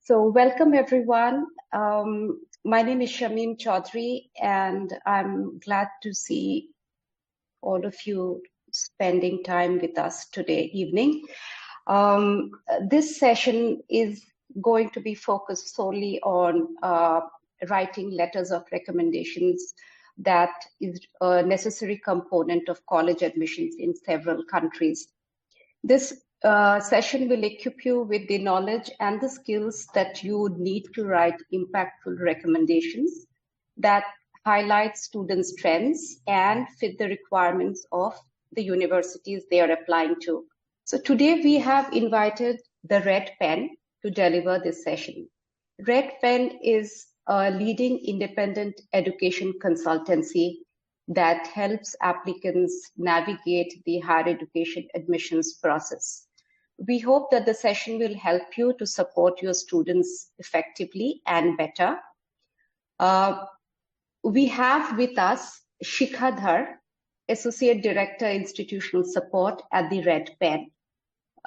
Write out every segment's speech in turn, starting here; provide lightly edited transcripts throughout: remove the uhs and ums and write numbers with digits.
So welcome everyone. My name is Shamim Chaudhary, and I'm glad to see all of you spending time with us today evening. This session is going to be focused solely on writing letters of recommendations that is a necessary component of college admissions in several countries. This session will equip you with the knowledge and the skills that you need to write impactful recommendations that highlight students' strengths and fit the requirements of the universities they are applying to. So today we have invited the Red Pen to deliver this session. Red Pen is a leading independent education consultancy that helps applicants navigate the higher education admissions process. We hope that the session will help you to support your students effectively and better. We have with us Shikha Dhar, Associate Director, Institutional Support at the Red Pen.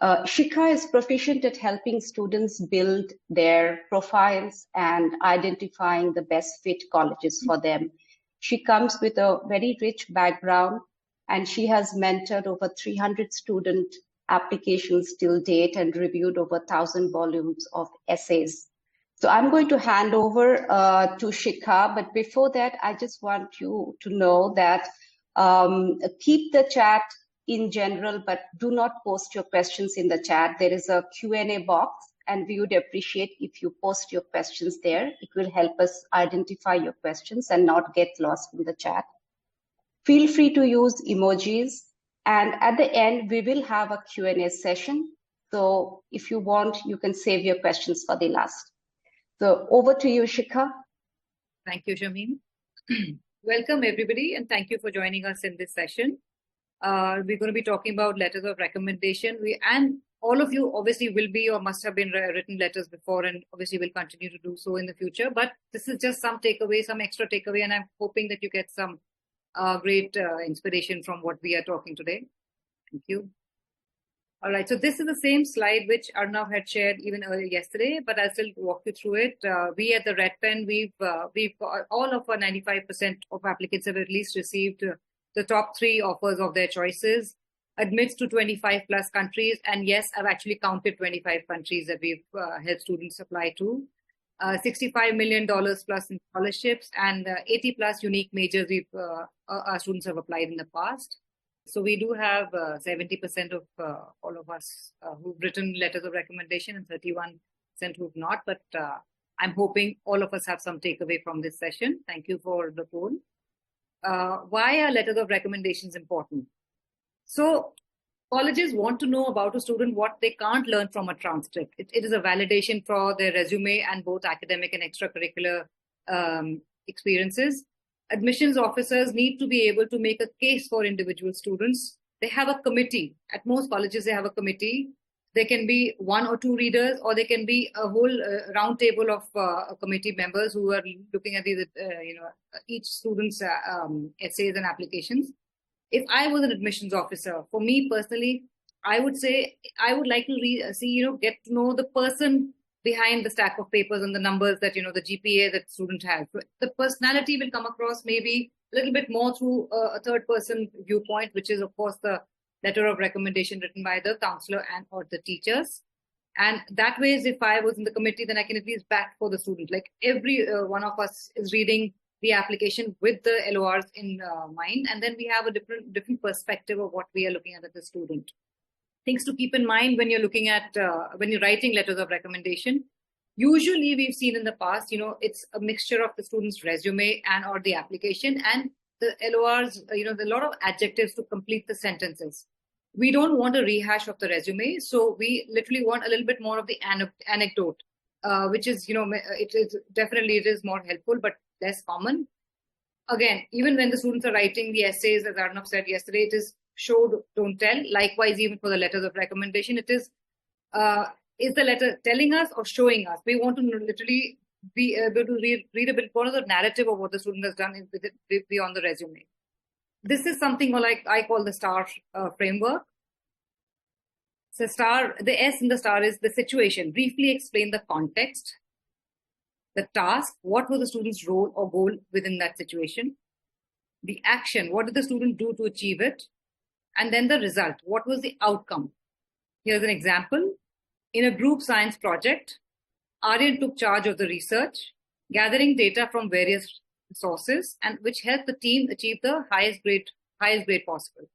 Shikha is proficient at helping students build their profiles and identifying the best fit colleges for them. She comes with a very rich background, and she has mentored over 300 student applications till date and reviewed over 1,000 volumes of essays. So I'm going to hand over to Shikha, but before that, I just want you to know that keep the chat in general, but do not post your questions in the chat. There is a Q&A box, and we would appreciate if you post your questions there. It will help us identify your questions and not get lost in the chat. Feel free to use emojis, and at the end, we will have a Q&A session. So if you want, you can save your questions for the last. So over to you, Shikha. Thank you, Shamim. Welcome, everybody, and thank you for joining us in this session. We're going to be talking about letters of recommendation. And all of you obviously will be or must have been written letters before, and obviously will continue to do so in the future. But this is just some takeaway, some extra takeaway, and I'm hoping that you get some great inspiration from what we are talking today. Thank you. All right, so this is the same slide which Arnav had shared even earlier yesterday, but I'll still walk you through it. We at the Red Pen, we've all of our 95% of applicants have at least received the top 3 offers of their choices, admits to 25 plus countries. And yes, I've actually counted 25 countries that we've helped students apply to. $65 million plus in scholarships and 80 plus unique majors our students have applied in the past. So we do have 70% of all of us who've written letters of recommendation and 31% who've not. But I'm hoping all of us have some takeaway from this session. Thank you for the poll. Why are letters of recommendations important? So colleges want to know about a student what they can't learn from a transcript. It is a validation for their resume and both academic and extracurricular experiences. Admissions officers need to be able to make a case for individual students. They have a committee. At most colleges, they have a committee. They can be 1 or 2 readers, or they can be a whole round table of committee members who are looking at these, each student's essays and applications. If I was an admissions officer, for me personally, I would say I would like to get to know the person behind the stack of papers and the numbers that, the GPA that student has. The personality will come across maybe a little bit more through a third person viewpoint, which is, of course, the letter of recommendation written by the counselor and or the teachers. And that way, if I was in the committee, then I can at least back for the student. Like every one of us is reading the application with the LORs in mind. And then we have a different perspective of what we are looking at as a student. Things to keep in mind when you're looking at, when you're writing letters of recommendation. Usually we've seen in the past, it's a mixture of the student's resume and or the application and the LORs, a lot of adjectives to complete the sentences. We don't want a rehash of the resume. So we literally want a little bit more of the anecdote, which is, it is more helpful, but less common. Again, even when the students are writing the essays, as Arnav said yesterday, it is show, don't tell. Likewise, even for the letters of recommendation, it is the letter telling us or showing us? We want to literally be able to read a bit more of the narrative of what the student has done beyond the resume. This is something like I call the STAR framework. So the S in the star is the situation. Briefly explain the context, the task, what was the student's role or goal within that situation, the action, what did the student do to achieve it, and then the result, what was the outcome. Here's an example. In a group science project, Aryan took charge of the research, gathering data from various sources, and which helped the team achieve the highest grade possible.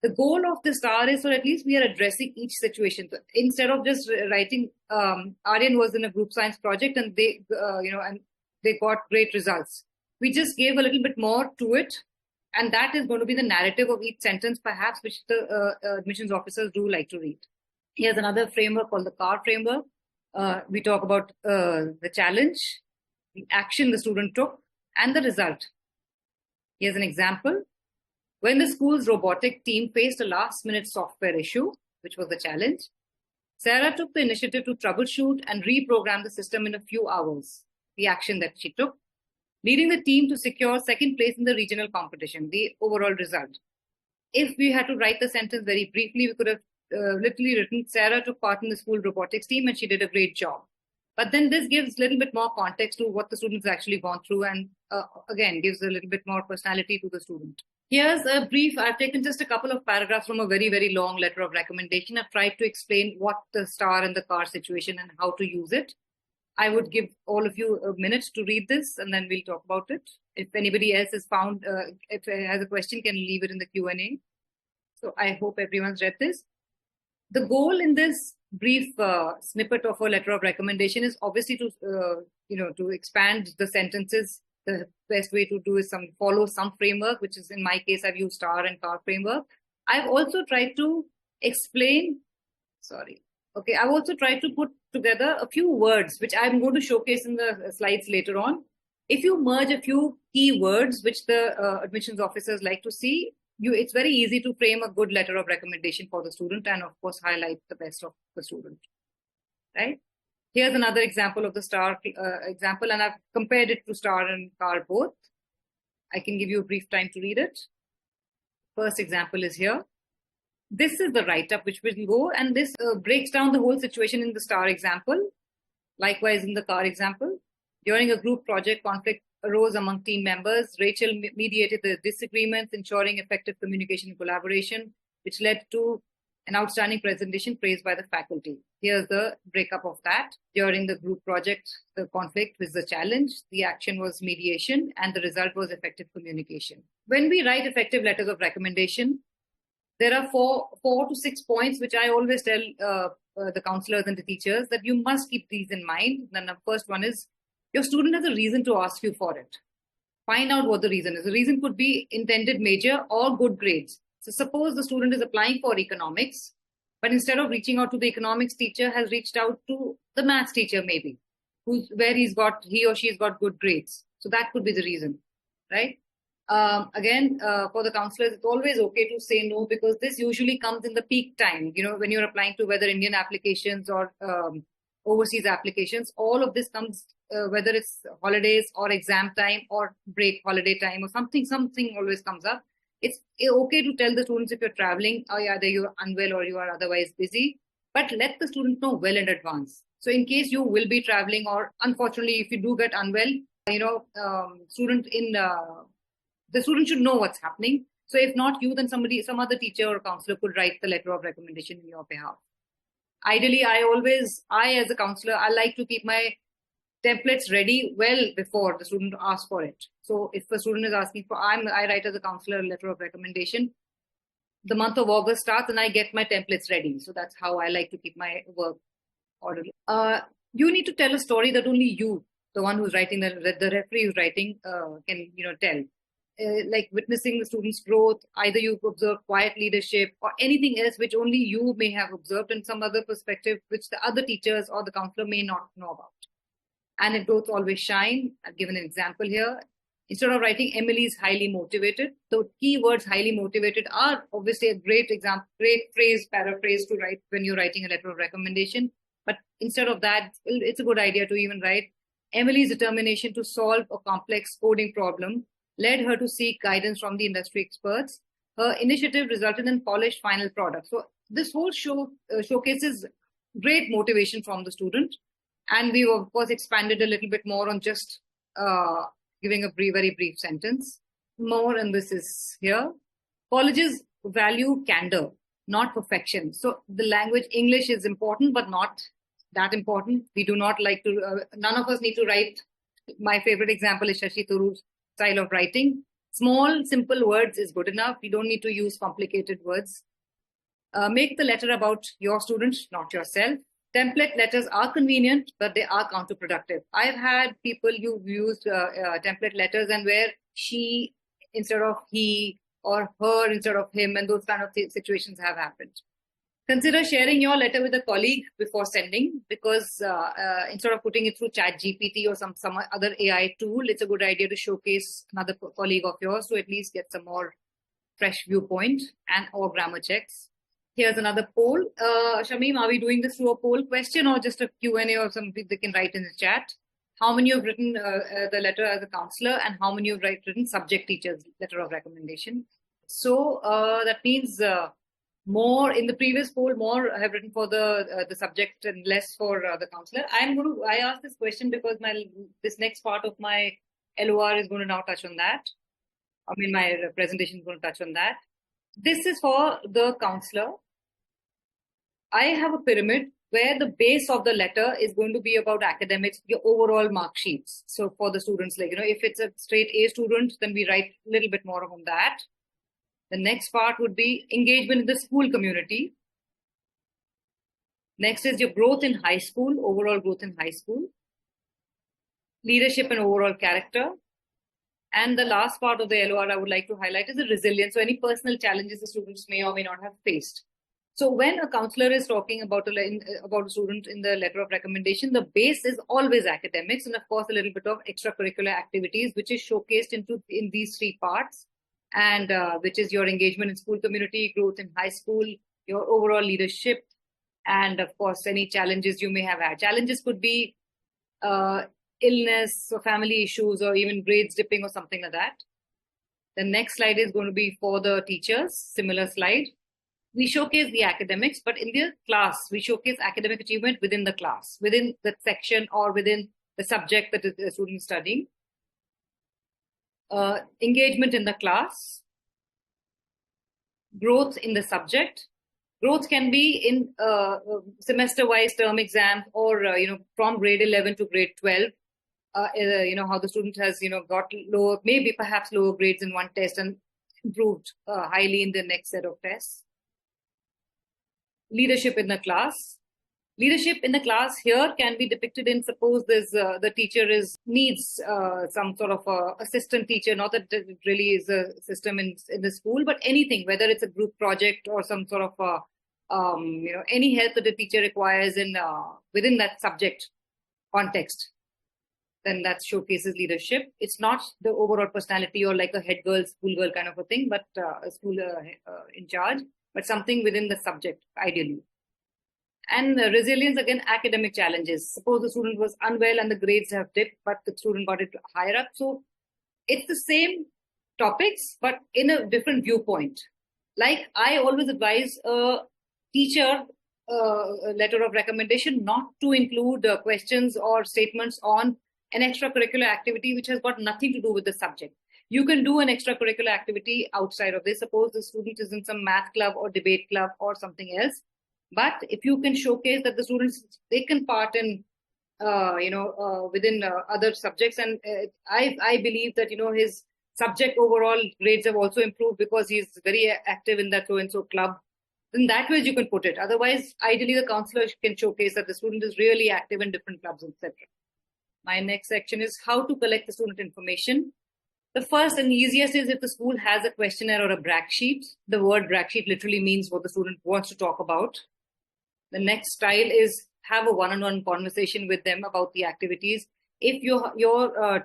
The goal of the star is, so at least we are addressing each situation. So instead of just writing, Aryan was in a group science project and they got great results. We just gave a little bit more to it, and that is going to be the narrative of each sentence, perhaps, which the admissions officers do like to read. Here's another framework called the CAR framework. We talk about the challenge, the action the student took, and the result. Here's an example. When the school's robotic team faced a last-minute software issue, which was the challenge, Sarah took the initiative to troubleshoot and reprogram the system in a few hours, the action that she took, leading the team to secure second place in the regional competition, the overall result. If we had to write the sentence very briefly, we could have literally written, Sarah took part in the school robotics team and she did a great job. But then this gives a little bit more context to what the student's actually gone through and again, gives a little bit more personality to the student. Here's a brief. I've taken just a couple of paragraphs from a very, very long letter of recommendation. I've tried to explain what the star and the car situation and how to use it. I would give all of you a minute to read this and then we'll talk about it. If anybody else has found, if has a question, can leave it in the Q&A. So I hope everyone's read this. The goal in this brief snippet of a letter of recommendation is obviously to, to expand the sentences. The best way to do is follow some framework, which is in my case, I've used star and car framework. I've also tried to explain, I've also tried to put together a few words, which I'm going to showcase in the slides later on. If you merge a few key words, which the admissions officers like to see, it's very easy to frame a good letter of recommendation for the student and, of course, highlight the best of the student, right? Here's another example of the star example, and I've compared it to star and car both. I can give you a brief time to read it. First example is here. This is the write-up which will go, and this breaks down the whole situation in the star example. Likewise, in the car example, during a group project, conflict arose among team members. Rachel mediated the disagreements, ensuring effective communication and collaboration, which led to an outstanding presentation praised by the faculty. Here's the breakup of that. During the group project, the conflict was the challenge, the action was mediation, and the result was effective communication. When we write effective letters of recommendation, there are four to 6 points, which I always tell the counselors and the teachers that you must keep these in mind. Then the first one is, your student has a reason to ask you for it. Find out what the reason is. The reason could be intended major or good grades. So suppose the student is applying for economics, but instead of reaching out to the economics teacher, has reached out to the maths teacher maybe, where he or she's got good grades. So that could be the reason, right? Again, for the counselors, it's always okay to say no, because this usually comes in the peak time, when you're applying to whether Indian applications or overseas applications. All of this comes, whether it's holidays or exam time or break holiday time or something always comes up. It's okay to tell the students if you're traveling, or either you're unwell or you are otherwise busy, but let the student know well in advance. So in case you will be traveling, or unfortunately, if you do get unwell, the student should know what's happening. So if not you, then some other teacher or counselor could write the letter of recommendation in your behalf. Ideally, I as a counselor, I like to keep my templates ready well before the student asks for it. So if a student is asking for, I write as a counselor a letter of recommendation, the month of August starts and I get my templates ready. So that's how I like to keep my work orderly. You need to tell a story that only you, the one who's writing, the referee who's writing, can tell. Like witnessing the student's growth, either you've observed quiet leadership or anything else which only you may have observed in some other perspective, which the other teachers or the counselor may not know about. Anecdotes always shine. I've given an example here. Instead of writing Emily is highly motivated, the key words highly motivated are obviously a great example, great paraphrase to write when you're writing a letter of recommendation. But instead of that, it's a good idea to even write Emily's determination to solve a complex coding problem led her to seek guidance from the industry experts. Her initiative resulted in polished final product. So this whole show showcases great motivation from the student. And we, of course, expanded a little bit more on just giving a very brief sentence. More, and this is here. Colleges value candor, not perfection. So the language English is important, but not that important. We do not like to, none of us need to write. My favorite example is Shashi Tharoor's style of writing. Small, simple words is good enough. You don't need to use complicated words. Make the letter about your student, not yourself. Template letters are convenient, but they are counterproductive. I've had people who've used template letters and where she instead of he or her instead of him, and those kind of situations have happened. Consider sharing your letter with a colleague before sending, because instead of putting it through ChatGPT or some other AI tool, it's a good idea to showcase another colleague of yours to at least get some more fresh viewpoint and or grammar checks. Here's another poll. Shamim, are we doing this through a poll question or just a Q&A or something they can write in the chat? How many have written the letter as a counselor, and how many have written subject teacher's letter of recommendation? So that means more in the previous poll, more have written for the subject and less for the counselor. I asked this question because this next part of my LOR is going to now touch on that. I mean, my presentation is going to touch on that. This is for the counselor. I have a pyramid where the base of the letter is going to be about academics, your overall mark sheets. So for the students, like, if it's a straight A student, then we write a little bit more on that. The next part would be engagement in the school community. Next is your growth in high school, overall growth in high school. Leadership and overall character. And the last part of the LOR I would like to highlight is the resilience. So any personal challenges the students may or may not have faced. So when a counselor is talking about a student in the letter of recommendation, the base is always academics, and of course a little bit of extracurricular activities, which is showcased in these three parts, and which is your engagement in school community, growth in high school, your overall leadership, and of course any challenges you may have had. Challenges could be illness or family issues or even grades dipping or something like that. The next slide is going to be for the teachers, similar slide. We showcase the academics, but in the class, we showcase academic achievement within the class, within the section or within the subject that the student is studying. Engagement in the class, growth in the subject. Growth can be in semester-wise term exams or, from grade 11 to grade 12. How the student has, got lower, maybe perhaps lower grades in one test and improved highly in the next set of tests. Leadership in the class. Leadership in the class here can be depicted in, suppose there's the teacher needs some sort of assistant teacher, not that it really is a system in the school, but anything, whether it's a group project or some sort of any help that the teacher requires in within that subject context, then that showcases leadership. It's not the overall personality or like a head girl, school girl kind of a thing, but a school in charge, but something within the subject, ideally. And resilience, again, academic challenges. Suppose the student was unwell and the grades have dipped, but the student got it higher up. So it's the same topics, but in a different viewpoint. Like I always advise a teacher letter of recommendation not to include questions or statements on an extracurricular activity which has got nothing to do with the subject. You can do an extracurricular activity outside of this. Suppose the student is in some math club or debate club or something else. But if you can showcase that the students taken part in, within other subjects, and I believe that, his subject overall grades have also improved because he's very active in that so-and-so club, then that way you can put it. Otherwise, ideally, the counselor can showcase that the student is really active in different clubs, etc. My next section is how to collect the student information. The first and easiest is if the school has a questionnaire or a brag sheet. The word brag sheet literally means what the student wants to talk about. The next style is have a one-on-one conversation with them about the activities. If your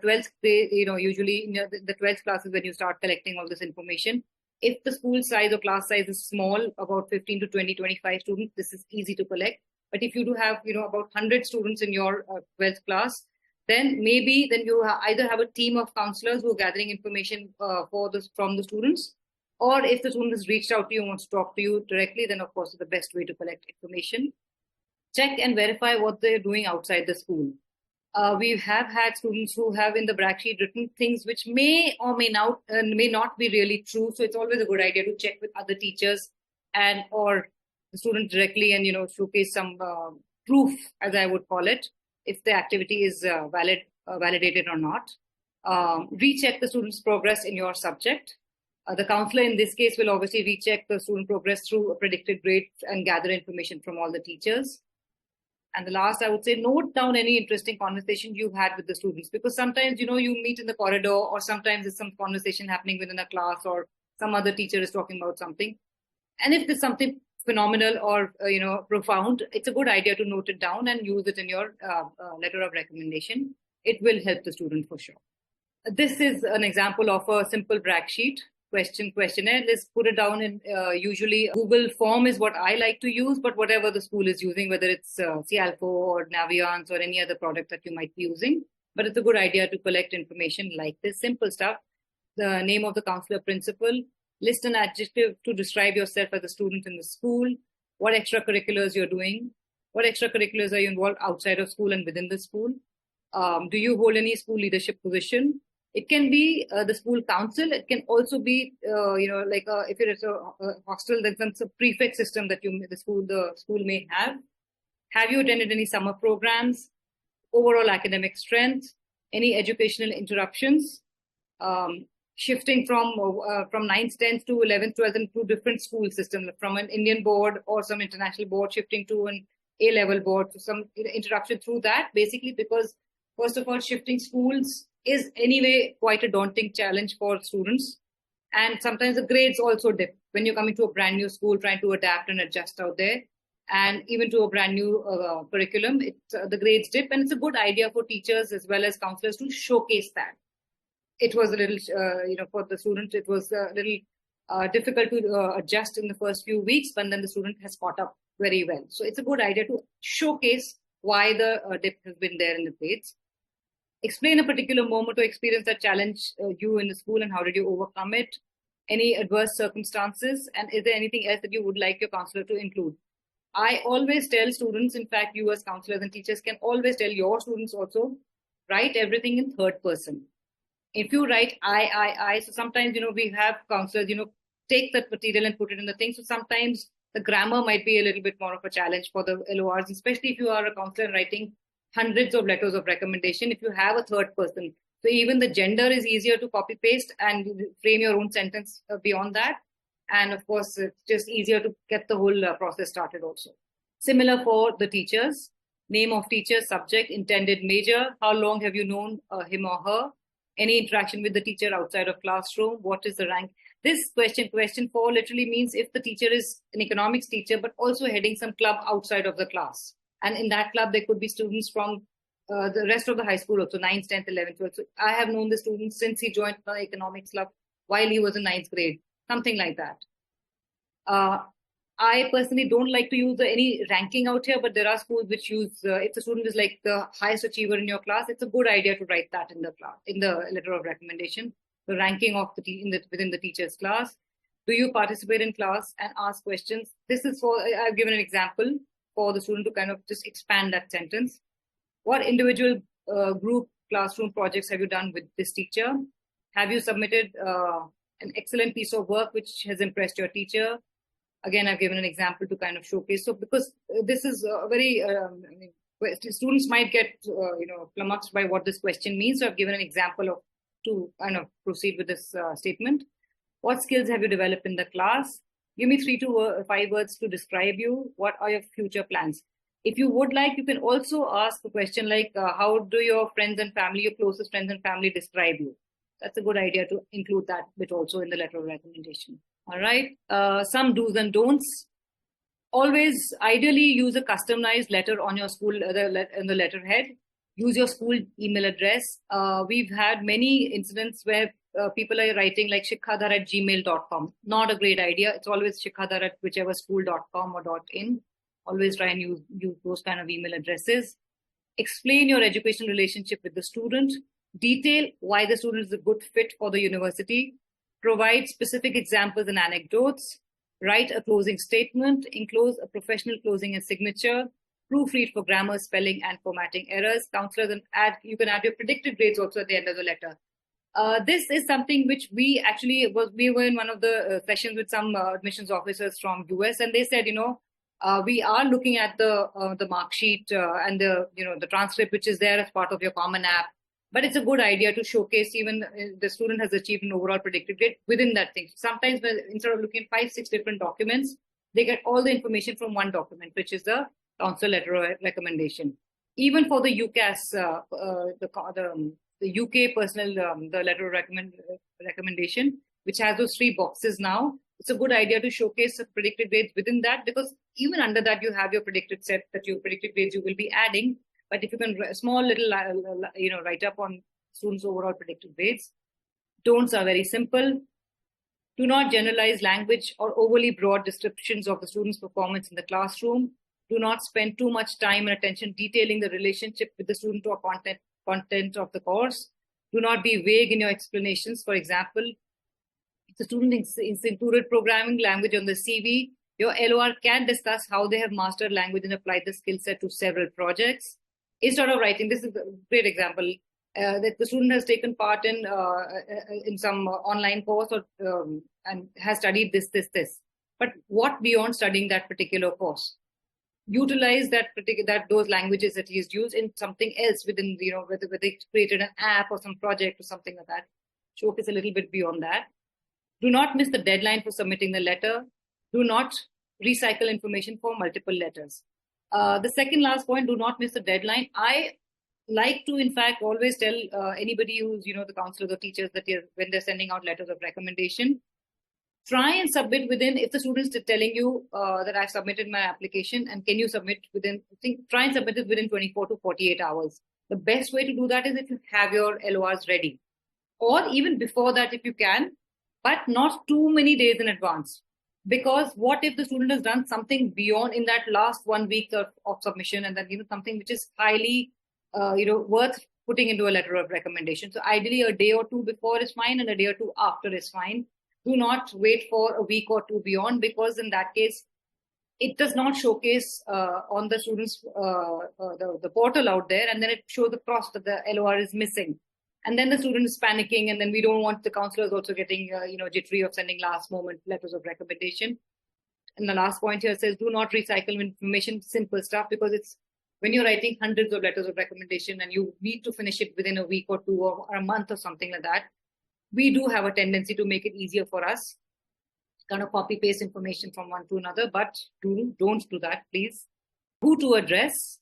12th grade, usually in the 12th class is when you start collecting all this information. If the school size or class size is small, about 15 to 20, 25 students, this is easy to collect. But if you do have, about 100 students in your 12th class, then you either have a team of counselors who are gathering information from the students, Or if the student has reached out to you and wants to talk to you directly, then of course, it's the best way to collect information. Check and verify what they're doing outside the school. We have had students who have in the brag sheet written things which may or may not be really true. So it's always a good idea to check with other teachers and or the student directly and showcase some proof, as I would call it, if the activity is validated or not. Recheck the student's progress in your subject. The counselor in this case will obviously recheck the student progress through a predicted grade and gather information from all the teachers. And the last, I would say, note down any interesting conversation you've had with the students, because sometimes, you meet in the corridor, or sometimes there's some conversation happening within a class, or some other teacher is talking about something. And if there's something phenomenal or, profound, it's a good idea to note it down and use it in your letter of recommendation. It will help the student for sure. This is an example of a simple brag sheet. Questionnaire. Let's put it down in usually Google form is what I like to use, but whatever the school is using, whether it's Cialco or Naviance or any other product that you might be using. But it's a good idea to collect information like this simple stuff. The name of the counselor principal, list an adjective to describe yourself as a student in the school, what extracurriculars you're doing, what extracurriculars are you involved outside of school and within the school. Do you hold any school leadership position? It can be the school council. It can also be, if it's a hostel, then some prefect system that the school may have. Have you attended any summer programs? Overall academic strength? Any educational interruptions? Shifting from 9th, 10th to 11th, 12th and two different school systems, from an Indian board or some international board, shifting to an A-level board, to some interruption through that, basically because, first of all, shifting schools is anyway quite a daunting challenge for students. And sometimes the grades also dip when you're coming to a brand new school, trying to adapt and adjust out there. And even to a brand new curriculum, the grades dip. And it's a good idea for teachers as well as counselors to showcase that. It was a little, for the student, it was a little difficult to adjust in the first few weeks, but then the student has caught up very well. So it's a good idea to showcase why the dip has been there in the grades. Explain a particular moment or experience that challenged you in the school and how did you overcome it? Any adverse circumstances? And is there anything else that you would like your counselor to include? I always tell students, in fact, you as counselors and teachers can always tell your students also, write everything in third person. If you write I, so sometimes, we have counselors, take that material and put it in the thing. So sometimes the grammar might be a little bit more of a challenge for the LORs, especially if you are a counselor writing hundreds of letters of recommendation. If you have a third person, so even the gender is easier to copy paste and frame your own sentence beyond that. And of course, it's just easier to get the whole process started also. Similar for the teachers, name of teacher, subject, intended major, how long have you known him or her, any interaction with the teacher outside of classroom, what is the rank. This question 4 literally means if the teacher is an economics teacher, but also heading some club outside of the class. And in that club, there could be students from the rest of the high school also, 9th, 10th, 11th, 12th. So I have known the student since he joined the economics club while he was in 9th grade, something like that. I personally don't like to use any ranking out here, but there are schools which use, if the student is like the highest achiever in your class, it's a good idea to write that in the class, in the letter of recommendation, the ranking of within the teacher's class. Do you participate in class and ask questions? This is I've given an example for the student to kind of just expand that sentence. What individual group classroom projects have you done with this teacher? Have you submitted an excellent piece of work which has impressed your teacher? Again, I've given an example to kind of showcase. So because this is very, students might get, flummoxed by what this question means. So I've given an example to kind of proceed with this statement. What skills have you developed in the class? Give me 3 to 5 words to describe you. What are your future plans? If you would like, you can also ask a question like, how do your friends and family, your closest friends and family describe you? That's a good idea to include that bit also in the letter of recommendation. All right. Some do's and don'ts. Always ideally use a customized letter on your school, in the letterhead. Use your school email address. We've had many incidents where people are writing like shikhadhar@gmail.com. Not a great idea. It's always shikhadhar at whichever school.com or .in. Always try and use those kind of email addresses. Explain your educational relationship with the student. Detail why the student is a good fit for the university. provide specific examples and anecdotes, write a closing statement, enclose a professional closing and signature, proofread for grammar, spelling, and formatting errors. Counselors, and you can add your predicted grades also at the end of the letter. This is something which we were in one of the sessions with some admissions officers from US, and they said, we are looking at the mark sheet and the transcript which is there as part of your common app. But it's a good idea to showcase even the student has achieved an overall predicted grade within that thing. Sometimes instead of looking at 5-6 different documents, they get all the information from one document, which is the council letter of recommendation. Even for the UCAS, the UK personal, the letter of recommendation, which has those 3 boxes now, it's a good idea to showcase the predicted grades within that, because even under that you have your predicted set that your predicted grades you will be adding. But if you can a small little write up on students' overall predicted grades. Don'ts are very simple. Do not generalize language or overly broad descriptions of the student's performance in the classroom. Do not spend too much time and attention detailing the relationship with the student or content of the course. Do not be vague in your explanations. For example, if the student is included programming language on the CV, your LOR can discuss how they have mastered language and applied the skill set to several projects. Instead of writing, this is a great example, that the student has taken part in some online course and has studied this. But what beyond studying that particular course? Utilize those languages that he's used in something else within, whether they created an app or some project or something like that. Showcase a little bit beyond that. Do not miss the deadline for submitting the letter. Do not recycle information for multiple letters. The second last point, do not miss the deadline. I like to, in fact, always tell anybody who's, the counselors or teachers that when they're sending out letters of recommendation, try and submit within, if the student's telling you that I've submitted my application and can you submit try and submit it within 24 to 48 hours. The best way to do that is if you have your LORs ready, or even before that if you can, but not too many days in advance. Because what if the student has done something beyond in that last 1 week of submission, and then something which is highly worth putting into a letter of recommendation. So ideally a day or 2 before is fine and a day or 2 after is fine. Do not wait for a week or 2 beyond, because in that case it does not showcase on the students the portal out there, and then it shows the cross that the LOR is missing. And then the student is panicking, and then we don't want the counselors also getting, jittery of sending last moment letters of recommendation. And the last point here says, do not recycle information, simple stuff, because it's when you're writing hundreds of letters of recommendation and you need to finish it within a week or 2 or a month or something like that, we do have a tendency to make it easier for us, kind of copy paste information from one to another, but don't do that, please. Who to address?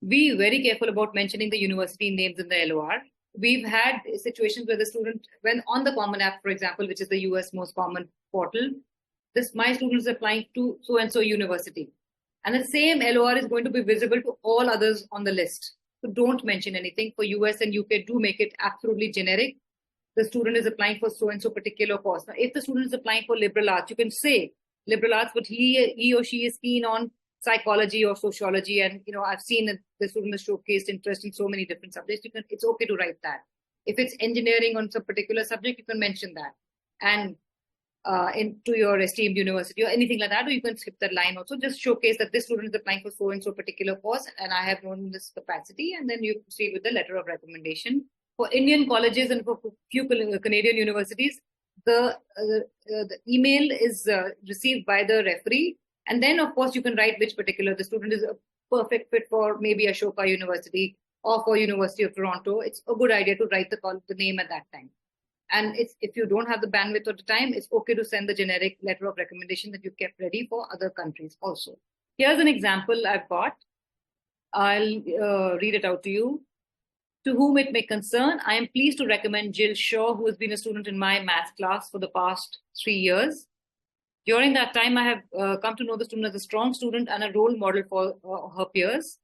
Be very careful about mentioning the university names in the LOR. We've had situations where the student, when on the Common App, for example, which is the US most common portal, my student is applying to so-and-so university. And the same LOR is going to be visible to all others on the list. So don't mention anything. For US and UK, do make it absolutely generic. The student is applying for so-and-so particular course. Now, if the student is applying for liberal arts, you can say liberal arts, but he or she is keen on psychology or sociology, and I've seen that the student has showcased interest in so many different subjects. It's okay to write that. If it's engineering on some particular subject, you can mention that, and into your esteemed university or anything like that, or you can skip that line also. Just showcase that this student is applying for so and so particular course, and I have known this capacity, and then you proceed with the letter of recommendation. For Indian colleges and for few Canadian universities, the email is received by the referee. And then, of course, you can write which particular the student is a perfect fit for, maybe Ashoka University or for University of Toronto. It's a good idea to write the name at that time. And if you don't have the bandwidth or the time, it's okay to send the generic letter of recommendation that you've kept ready for other countries also. Here's an example I've got. I'll read it out to you. To whom it may concern, I am pleased to recommend Jill Shaw, who has been a student in my math class for the past 3 years. During that time, I have come to know the student as a strong student and a role model for her peers.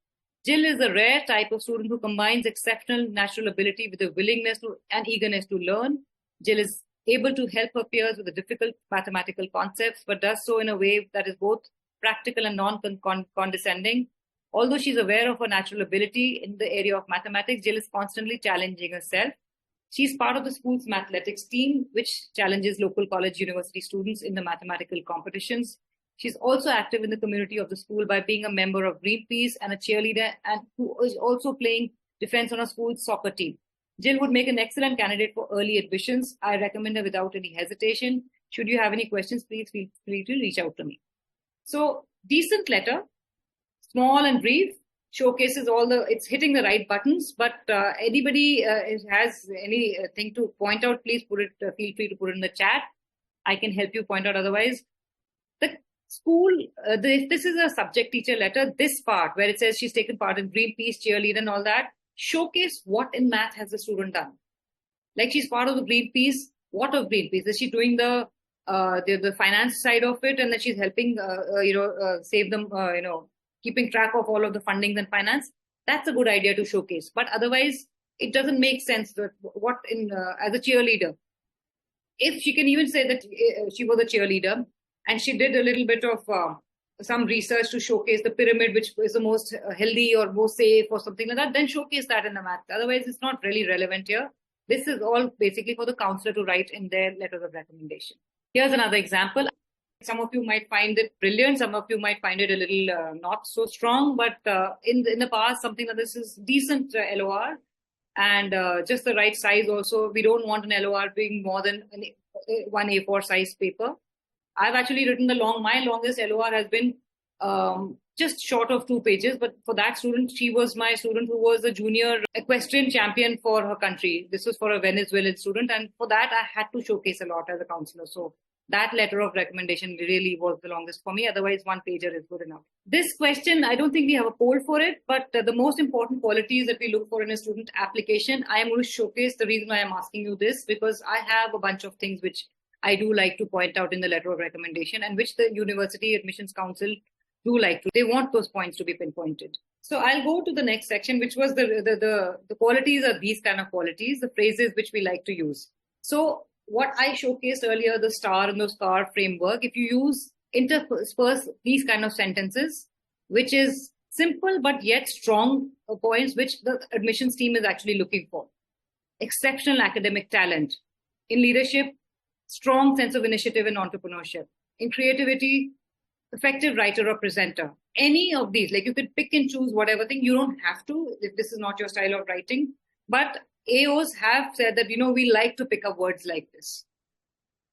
Jill is a rare type of student who combines exceptional natural ability with a willingness and eagerness to learn. Jill is able to help her peers with the difficult mathematical concepts, but does so in a way that is both practical and non-condescending. Although she's aware of her natural ability in the area of mathematics, Jill is constantly challenging herself. She's part of the school's mathletics team, which challenges local college university students in the mathematical competitions. She's also active in the community of the school by being a member of Greenpeace and a cheerleader, and who is also playing defense on our school's soccer team. Jill would make an excellent candidate for early admissions. I recommend her without any hesitation. Should you have any questions, please feel free to reach out to me. So, decent letter, small and brief, showcases it's hitting the right buttons, but anybody has anything to point out, please feel free to put it in the chat. I can help you point out otherwise. The school, if this is a subject teacher letter, this part where it says she's taken part in Greenpeace, cheerleader and all that, showcase what in math has the student done. Like she's part of the Greenpeace. What of Greenpeace? Is she doing the finance side of it, and then she's helping, save them, keeping track of all of the fundings and finance? That's a good idea to showcase. But otherwise, it doesn't make sense that as a cheerleader. If she can even say that she was a cheerleader and she did a little bit of some research to showcase the pyramid, which is the most healthy or most safe or something like that, then showcase that in the math. Otherwise, it's not really relevant here. This is all basically for the counselor to write in their letters of recommendation. Here's another example. Some of you might find it brilliant. Some of you might find it a little not so strong. But in the past, something like this is decent LOR and just the right size also. We don't want an LOR being more than one A4 size paper. I've actually written my longest LOR has been just short of 2 pages. But for that student, she was my student who was a junior equestrian champion for her country. This was for a Venezuelan student. And for that, I had to showcase a lot as a counselor. So that letter of recommendation really was the longest for me. Otherwise, 1 pager is good enough. This question, I don't think we have a poll for it, but the most important qualities that we look for in a student application, I am going to showcase. The reason why I'm asking you this, because I have a bunch of things which I do like to point out in the letter of recommendation and which the University Admissions Council do like to. They want those points to be pinpointed. So I'll go to the next section, which was the qualities are these kind of qualities, the phrases which we like to use. So what I showcased earlier, the STAR and the STAR framework, if you use intersperse these kind of sentences, which is simple but yet strong points which the admissions team is actually looking for. Exceptional academic talent. In leadership, strong sense of initiative and entrepreneurship. In creativity, effective writer or presenter. Any of these, like you could pick and choose whatever thing. You don't have to if this is not your style of writing. But AOs have said that, we like to pick up words like this,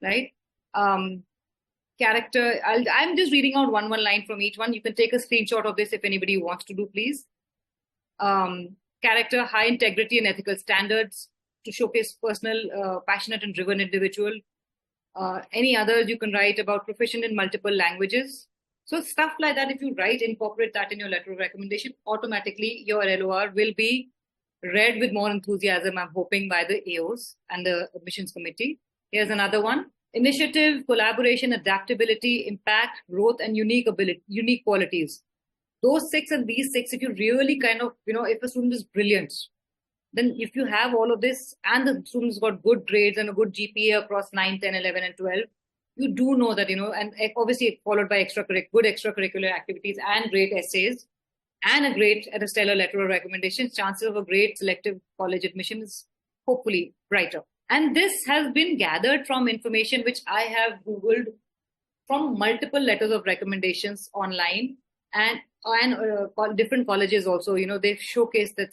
right? Character, I'm just reading out one line from each one. You can take a screenshot of this if anybody wants to do, please. Character, high integrity and ethical standards to showcase personal, passionate and driven individual. Any others you can write about proficient in multiple languages. So stuff like that, if you incorporate that in your letter of recommendation, automatically your LOR will be read with more enthusiasm, I'm hoping, by the AOs and the admissions committee. Here's another one. Initiative, collaboration, adaptability, impact, growth, and unique qualities. Those 6 and these 6, if you really kind of, if a student is brilliant, then if you have all of this and the student's got good grades and a good GPA across 9, 10, 11, and 12, you do know that, and obviously followed by good extracurricular activities and great essays, and a stellar letter of recommendation, chances of a great selective college admission is hopefully brighter. And this has been gathered from information which I have Googled from multiple letters of recommendations online and different colleges also. They've showcased that,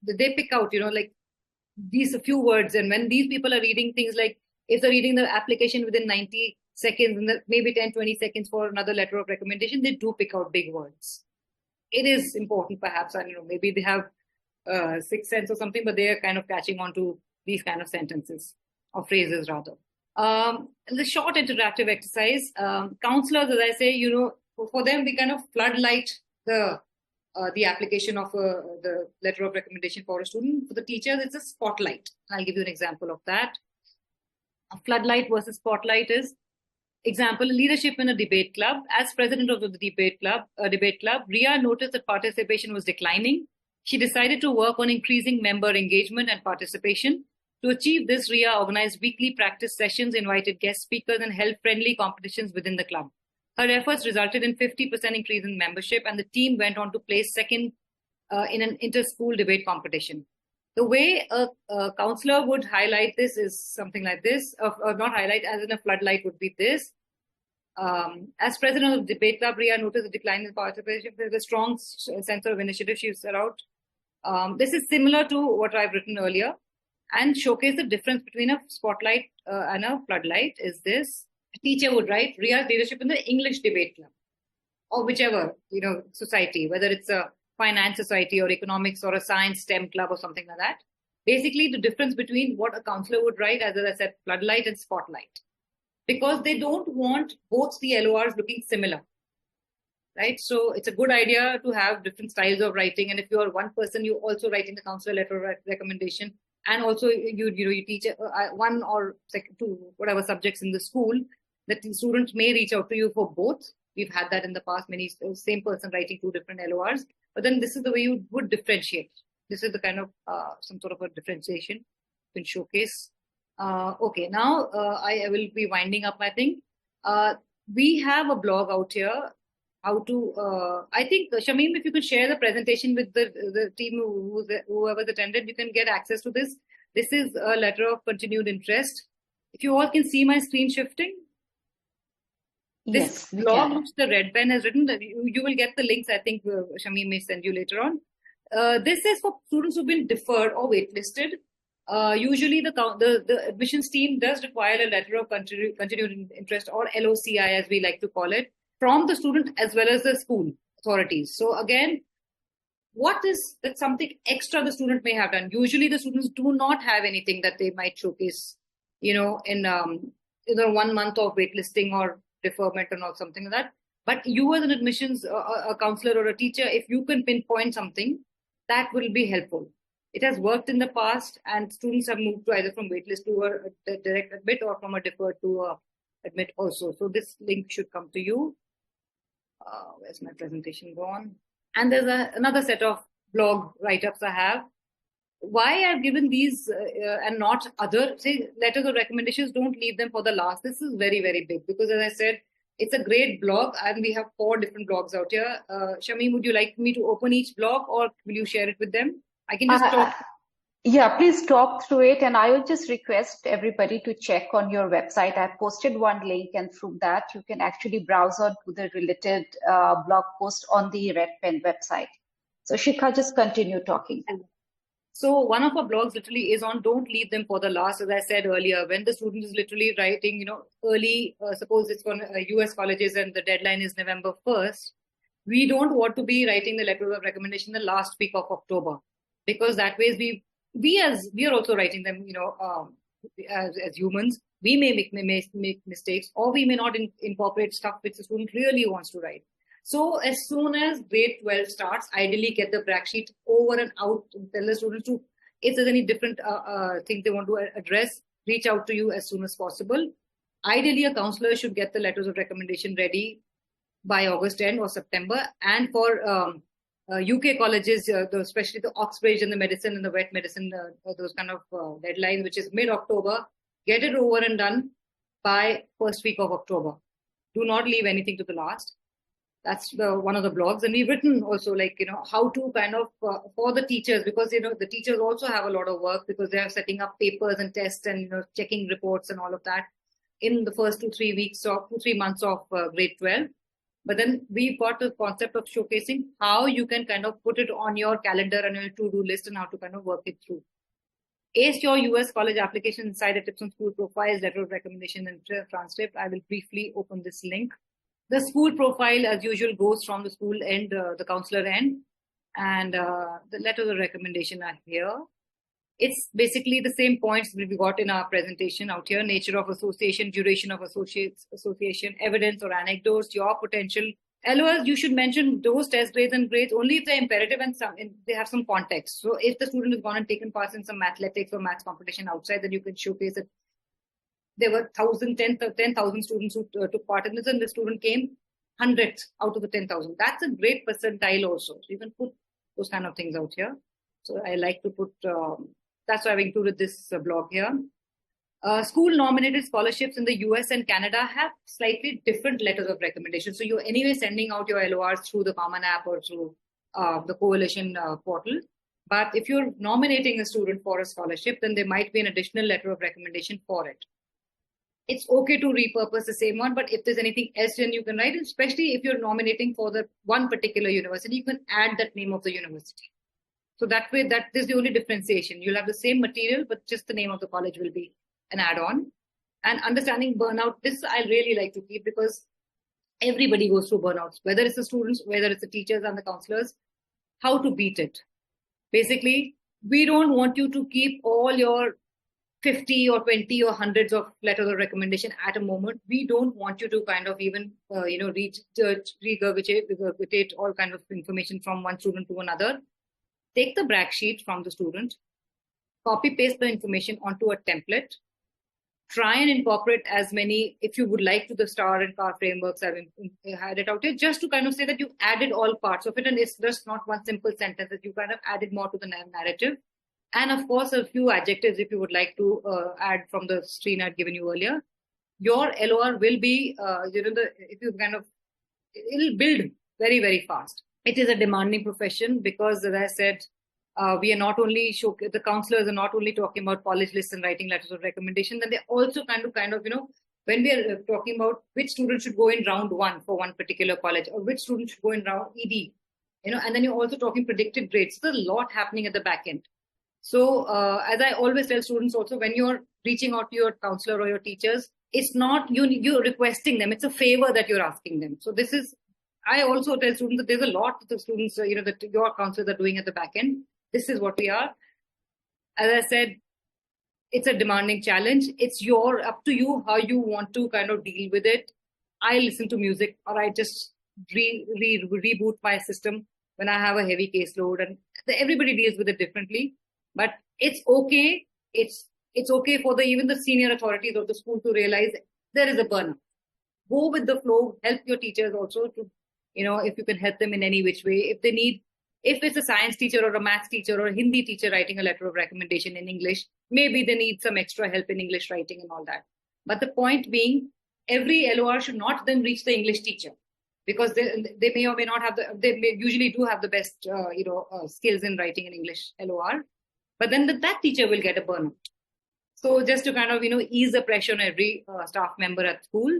they pick out, like these a few words. And when these people are reading things like, if they're reading the application within 90 seconds and maybe 10, 20 seconds for another letter of recommendation, they do pick out big words. It is important, perhaps, I don't know, maybe they have sixth sense or something, but they are kind of catching on to these kind of sentences or phrases rather. The short interactive exercise, counselors, as I say, for them, we kind of floodlight the application of the letter of recommendation for a student. For the teachers, it's a spotlight. I'll give you an example of that. A floodlight versus spotlight is, example, leadership in a debate club. As president of the debate club, Ria noticed that participation was declining. She decided to work on increasing member engagement and participation. To achieve this, Ria organized weekly practice sessions, invited guest speakers, and held friendly competitions within the club. Her efforts resulted in 50% increase in membership, and the team went on to place second in an inter-school debate competition. The way a counselor would highlight this is something like this, or not highlight, as in a floodlight would be this. As president of the debate club, Ria noticed a decline in participation. There's a strong sense of initiative she set out. This is similar to what I've written earlier, and showcase the difference between a spotlight and a floodlight. Is this a teacher would write Ria's leadership in the English debate club, or whichever society, whether it's a finance society or economics or a science STEM club or something like that. Basically, the difference between what a counselor would write, as I said, floodlight and spotlight, because they don't want both the LORs looking similar, right? So it's a good idea to have different styles of writing. And if you are one person, you also writing the counselor letter of recommendation, and also you teach one or two whatever subjects in the school, that the students may reach out to you for both. We've had that in the past, many same person writing two different LORs. But then this is the way you would differentiate. This is the kind of some sort of a differentiation you can showcase. Okay, now I will be winding up my thing. We have a blog out here. How to, I think, Shamim, if you could share the presentation with the team whoever's attended, you can get access to this. This is a letter of continued interest. If you all can see my screen shifting. This blog, which the red pen has written, you will get the links. I think Shamim may send you later on. This is for students who've been deferred or waitlisted. Usually, the admissions team does require a letter of continued interest, or LOCI, as we like to call it, from the student as well as the school authorities. So again, that's something extra the student may have done. Usually, the students do not have anything that they might showcase, in 1 month of waitlisting or deferment or something like that. But you as an admissions a counselor or a teacher, if you can pinpoint something, that will be helpful. It has worked in the past, and students have moved to either from waitlist to a direct admit or from a deferred to a admit also. So this link should come to you. Where's my presentation gone? And there's another set of blog write-ups I have. Why I've given these and not other, say, letters of recommendations, don't leave them for the last. This is very, very big, because as I said, it's a great blog, and we have 4 different blogs out here. Shamim, would you like me to open each blog, or will you share it with them? I can just talk. Yeah, please talk through it, and I will just request everybody to check on your website. I've posted one link, and through that you can actually browse on to the related blog post on the Red Pen website. So Shikha, just continue talking. So one of our blogs literally is on don't leave them for the last. As I said earlier, when the student is literally writing, early, suppose it's for US colleges and the deadline is November 1st, we don't want to be writing the letter of recommendation the last week of October, because that way we are also writing them, as humans, we may make mistakes, or we may not incorporate stuff which the student really wants to write. So as soon as grade 12 starts, ideally get the brag sheet over and out, tell the students to, if there's any different things they want to address, reach out to you as soon as possible. Ideally, a counselor should get the letters of recommendation ready by August 10 or September. And for UK colleges, especially the Oxbridge and the medicine and the vet medicine, those kind of deadlines, which is mid-October, get it over and done by first week of October. Do not leave anything to the last. That's one of the blogs. And we've written also how to kind of for the teachers, because the teachers also have a lot of work, because they are setting up papers and tests and checking reports and all of that in the first 2-3 months of grade 12. But then we've got the concept of showcasing how you can kind of put it on your calendar and your to-do list, and how to kind of work it through. Ace your US college application inside the tips on school profiles, letter of recommendation, and transcript. I will briefly open this link. The school profile, as usual, goes from the school end, the counselor end, and the letters of recommendation are here. It's basically the same points that we got in our presentation out here: nature of association, duration of association, evidence or anecdotes, your potential. LOS, you should mention those test grades and grades only if they're imperative and they have some context. So if the student has gone and taken part in some athletics or maths competition outside, then you can showcase it. There were 10,000 students who took part in this, and the student came 100th out of the 10,000. That's a great percentile also. So you can put those kind of things out here. So I like to put, that's why I've included this blog here. School nominated scholarships in the US and Canada have slightly different letters of recommendation. So you're anyway sending out your LORs through the Common App or through the Coalition portal. But if you're nominating a student for a scholarship, then there might be an additional letter of recommendation for it. It's okay to repurpose the same one, but if there's anything else, then you can write it, especially if you're nominating for the one particular university, you can add that name of the university. So that way, that is the only differentiation. You'll have the same material, but just the name of the college will be an add-on. And understanding burnout, this I really like to keep, because everybody goes through burnouts, whether it's the students, whether it's the teachers and the counselors. How to beat it? Basically, we don't want you to keep all your 50 or 20 or hundreds of letters of recommendation at a moment. We don't want you to kind of even, regurgitate all kind of information from one student to another. Take the brag sheet from the student, copy paste the information onto a template, try and incorporate as many, if you would like, to the STAR and CAR frameworks I've had it out here, just to kind of say that you've added all parts of it, and it's just not one simple sentence, that you kind of added more to the narrative. And of course, a few adjectives if you would like to add from the screen I'd given you earlier. Your LOR will be, if you kind of, it'll build very, very fast. It is a demanding profession because, as I said, we are not only the counselors are not only talking about college lists and writing letters of recommendation, then they're also kind of, when we are talking about which student should go in round 1 for one particular college, or which student should go in round ED, and then you're also talking predicted grades. There's a lot happening at the back end. So, as I always tell students also, when you're reaching out to your counselor or your teachers, it's not you're requesting them, it's a favor that you're asking them. So this is, I also tell students that there's a lot that the students, that your counselors are doing at the back end. This is what we are. As I said, it's a demanding challenge. It's up to you how you want to kind of deal with it. I listen to music, or I just reboot my system when I have a heavy caseload, and everybody deals with it differently. But it's okay. It's okay for even the senior authorities of the school to realize there is a burnout. Go with the flow. Help your teachers also to, if you can help them in any which way. If it's a science teacher or a maths teacher or a Hindi teacher writing a letter of recommendation in English, maybe they need some extra help in English writing and all that. But the point being, every LOR should not then reach the English teacher, because they may or may not have usually do have the best, skills in writing in English LOR. But then that teacher will get a burnout. So just to kind of, ease the pressure on every staff member at school,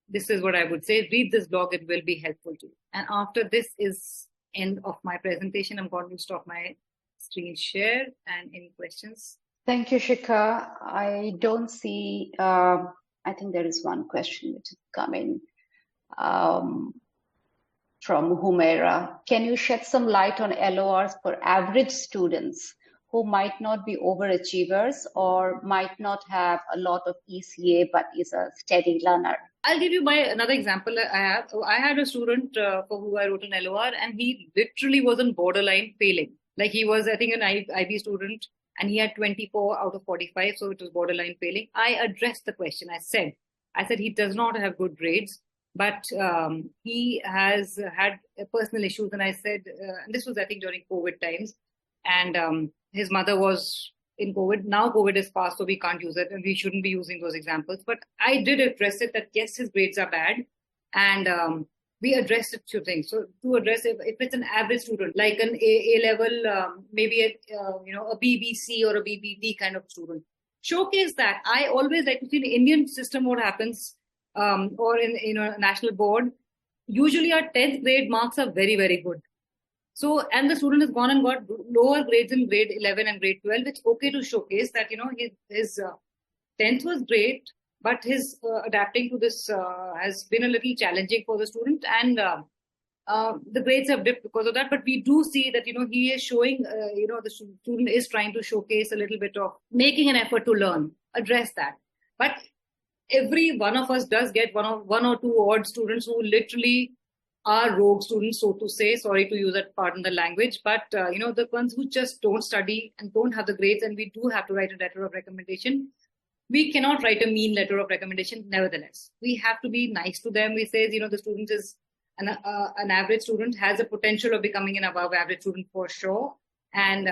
this is what I would say. Read this blog. It will be helpful to you. And after this is end of my presentation, I'm going to stop my screen share. And any questions? Thank you, Shikha. I don't see, I think there is one question which is coming from Humaira. Can you shed some light on LORs for average students who might not be overachievers or might not have a lot of ECA but is a steady learner? I'll give you another example I have. I had a student for who I wrote an LOR, and he literally was on borderline failing. Like, he was, I think, an IB student, and he had 24 out of 45, so it was borderline failing. I addressed the question. I said he does not have good grades, but he has had personal issues. And I said, and this was, I think, during COVID times, and his mother was in COVID. Now COVID is past, so we can't use it, and we shouldn't be using those examples. But I did address it that yes, his grades are bad, and we addressed it two things. So to address if it's an average student, like an A level, maybe a BBC or a BBD kind of student, showcase that. I always like to see the Indian system. What happens, or in a national board, usually our 10th grade marks are very, very good. So, and the student has gone and got lower grades in grade 11 and grade 12. It's okay to showcase that, his 10th was great, but his adapting to this has been a little challenging for the student, and the grades have dipped because of that. But we do see that, he is showing, the student is trying to showcase a little bit of making an effort to learn, address that. But every one of us does get one or two odd students who literally are rogue students, so to say. Sorry to use that, pardon the language, but the ones who just don't study and don't have the grades, and we do have to write a letter of recommendation. We cannot write a mean letter of recommendation. Nevertheless, we have to be nice to them. We say, the student is an average student, has a potential of becoming an above average student for sure, and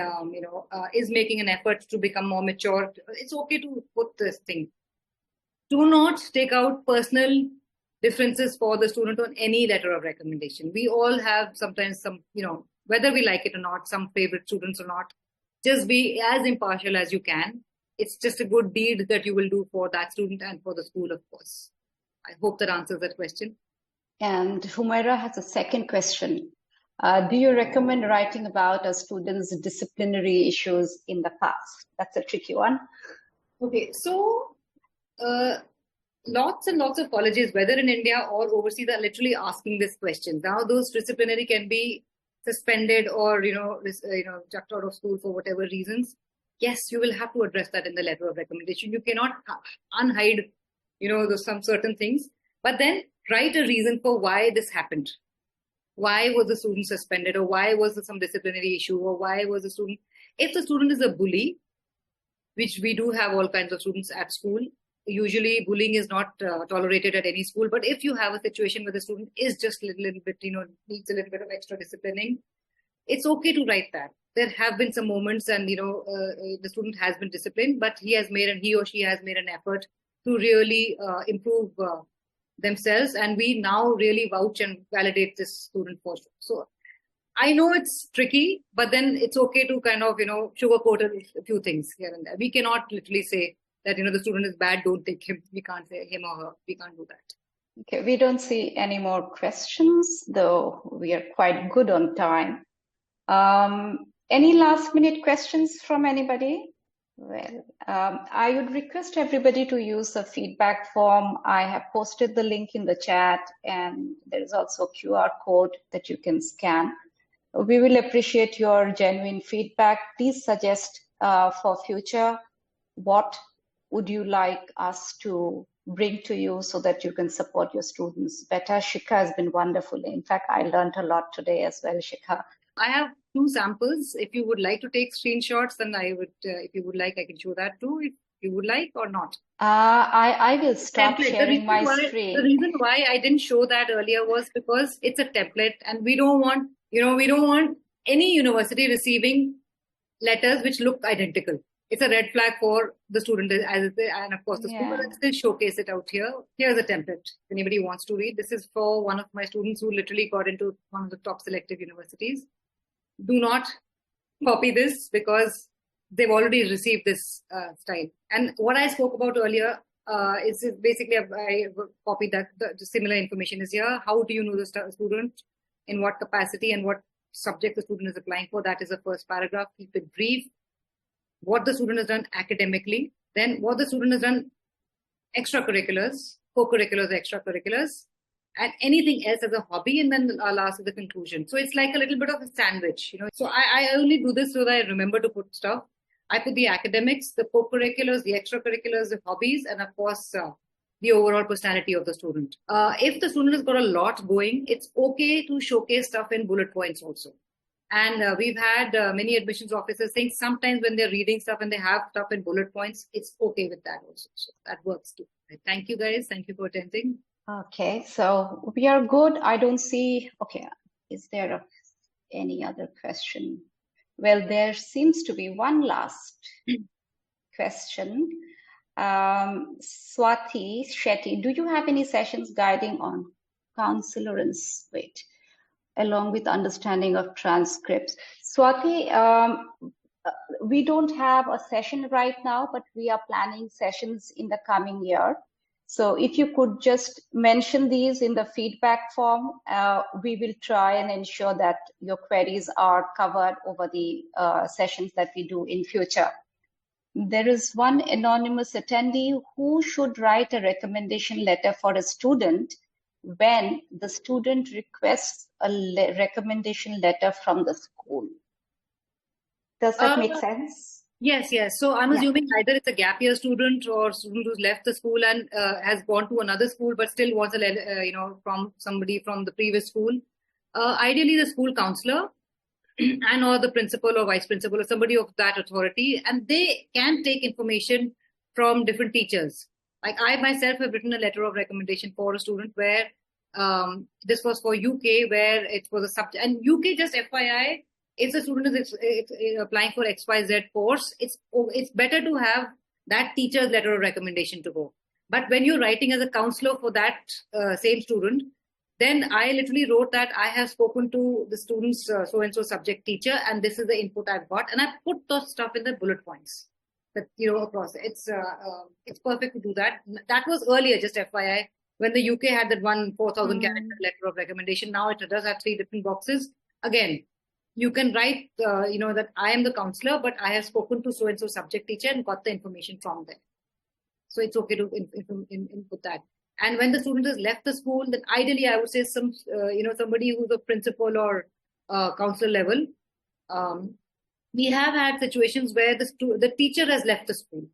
is making an effort to become more mature. It's okay to put this thing. Do not take out personal differences for the student on any letter of recommendation. We all have sometimes some, whether we like it or not, some favorite students or not. Just be as impartial as you can. It's just a good deed that you will do for that student and for the school, of course. I hope that answers that question. And Humaira has a second question. Do you recommend writing about a student's disciplinary issues in the past? That's a tricky one. Okay, so lots and lots of colleges, whether in India or overseas, are literally asking this question. Now, those disciplinary can be suspended or chucked out of school for whatever reasons. Yes, you will have to address that in the letter of recommendation. You cannot unhide, some certain things, but then write a reason for why this happened. Why was the student suspended, or why was there some disciplinary issue, or why was the student? If the student is a bully, which we do have all kinds of students at school, usually bullying is not tolerated at any school. But if you have a situation where the student is just a little bit, needs a little bit of extra disciplining, it's okay to write that. There have been some moments and, the student has been disciplined, but he or she has made an effort to really improve themselves. And we now really vouch and validate this student for sure. So I know it's tricky, but then it's okay to kind of, sugarcoat a few things here and there. We cannot literally say that, the student is bad, don't take him. We can't say him or her. We can't do that. Okay, we don't see any more questions, though we are quite good on time. Any last minute questions from anybody? Well, I would request everybody to use the feedback form. I have posted the link in the chat, and there is also a QR code that you can scan. We will appreciate your genuine feedback. Please suggest for future what would you like us to bring to you so that you can support your students better. Shikha has been wonderful. In fact, I learned a lot today as well, Shikha. I have 2 samples. If you would like to take screenshots, then I would, if you would like, I can show that too, if you would like or not. I will stop sharing my screen. The reason why I didn't show that earlier was because it's a template, and we don't want, we don't want any university receiving letters which look identical. It's a red flag for the student and of course the school, but let's still showcase it out here. Here's a template. If anybody wants to read, this is for one of my students who literally got into one of the top selective universities. Do not copy this because they've already received this style. And what I spoke about earlier is basically, I copied that. The similar information is here. How do you know the student? In what capacity and what subject the student is applying for? That is the first paragraph. Keep it brief. What the student has done academically, then what the student has done extracurriculars, co-curriculars, extracurriculars, and anything else as a hobby, and then last is the conclusion. So it's like a little bit of a sandwich, So I only do this so that I remember to put stuff. I put the academics, the co-curriculars, the extracurriculars, the hobbies, and of course, the overall personality of the student. If the student has got a lot going, it's okay to showcase stuff in bullet points also. And we've had many admissions officers saying sometimes when they're reading stuff and they have stuff in bullet points, it's okay with that also. So that works too. Thank you, guys. Thank you for attending. Okay, so we are good. I don't see. Okay, is there any other question? Well, there seems to be one last question. Swati Shetty, do you have any sessions guiding on counselor and along with understanding of transcripts? Swati, we don't have a session right now, but we are planning sessions in the coming year. So if you could just mention these in the feedback form, we will try and ensure that your queries are covered over the sessions that we do in future. There is one anonymous attendee who should write a recommendation letter for a student when the student requests a recommendation letter from the school. Does that make sense? Yes. So I'm assuming either it's a gap year student or student who's left the school and has gone to another school but still wants a letter, from somebody from the previous school. Ideally, the school counselor and or the principal or vice principal or somebody of that authority, and they can take information from different teachers. Like I myself have written a letter of recommendation for a student where this was for UK, where it was a subject. And UK, just FYI, if the student is applying for XYZ course, it's better to have that teacher's letter of recommendation to go. But when you're writing as a counselor for that same student, Then I literally wrote that I have spoken to the student's so-and-so subject teacher, and this is the input I've got. And I put those stuff in the bullet points that, across. It's perfect to do that. That was earlier, just FYI, when the UK had that one 4,000 character letter of recommendation. Now it does have 3 different boxes. Again, you can write, that I am the counselor, but I have spoken to so-and-so subject teacher and got the information from there. So it's okay to input that. And when the student has left the school, then ideally I would say somebody who's a principal or counselor level. We have had situations where the teacher has left the school,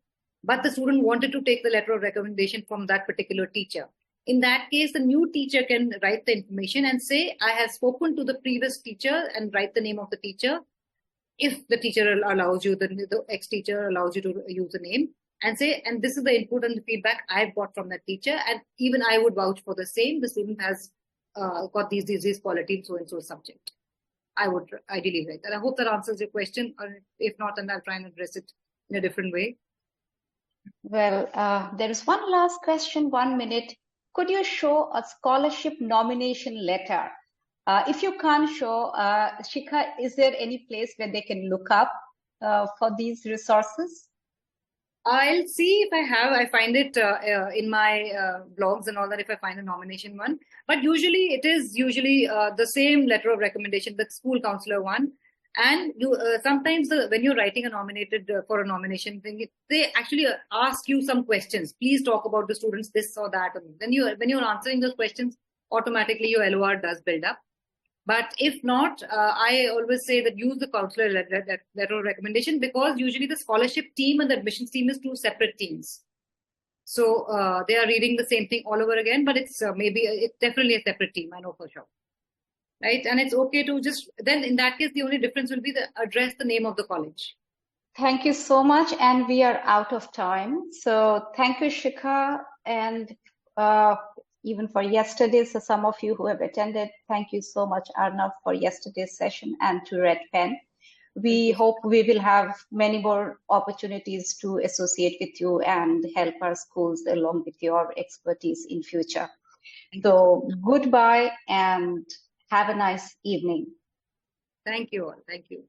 but the student wanted to take the letter of recommendation from that particular teacher. In that case, the new teacher can write the information and say, I have spoken to the previous teacher, and write the name of the teacher. If the teacher allows you, the ex-teacher allows you to use the name, and say, and this is the input and the feedback I've got from that teacher, and even I would vouch for the same. The student has got these qualities, so-and-so subject. I would ideally write that. I hope that answers your question, or if not, then I'll try and address it in a different way. Well, there is one last question, 1 minute. Could you show a scholarship nomination letter? If you can't show, Shikha, is there any place where they can look up for these resources? I'll see if I find it in my blogs and all that, if I find a nomination one. But usually it is the same letter of recommendation, the school counselor one. And you sometimes when you're writing a nominated for a nomination thing, they actually ask you some questions. Please talk about the students, this or that. And then when you're answering those questions, automatically your LOR does build up. But if not, I always say that use the counselor letter of recommendation, because usually the scholarship team and the admissions team is 2 separate teams. So they are reading the same thing all over again, but it's definitely a separate team. I know for sure. Right. And it's okay to then in that case, the only difference will be address the name of the college. Thank you so much. And we are out of time. So thank you, Shikha. And even for yesterday's, so some of you who have attended, thank you so much, Arnav, for yesterday's session, and to Red Pen. We hope we will have many more opportunities to associate with you and help our schools along with your expertise in future. So goodbye and have a nice evening. Thank you all. Thank you.